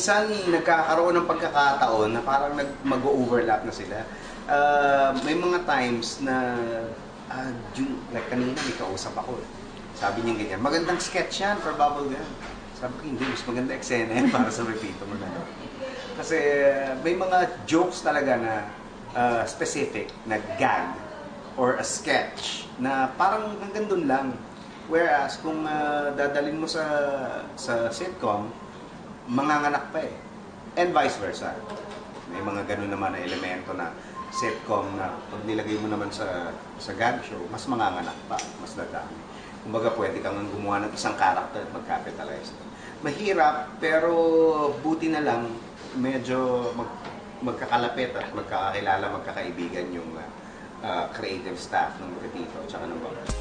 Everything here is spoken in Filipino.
minsan nagkakaroon ng pagkakataon na parang mag-overlap na sila. May mga times na like kanina may kausap ako. Sabi niya ganyan, magandang sketch yan for Bubblegum. Sabi ko, hindi, mas maganda eksena yan para sa Repito mo na. Kasi may mga jokes talaga na specific na gag or a sketch na parang hanggang dun lang. Whereas kung dadalhin mo sa sitcom, manganganak pa eh. And vice versa. May mga ganun naman na elemento na sitcom na pag nilagay mo naman sa gag show, mas manganganak pa, mas dadami. Kumbaga pwede kang gumawa ng isang character at mag-capitalize. Mahirap, pero buti na lang medyo magkakalapit at magkakakilala, magkakaibigan yung creative staff ng Repito at saka ng Bubblegum.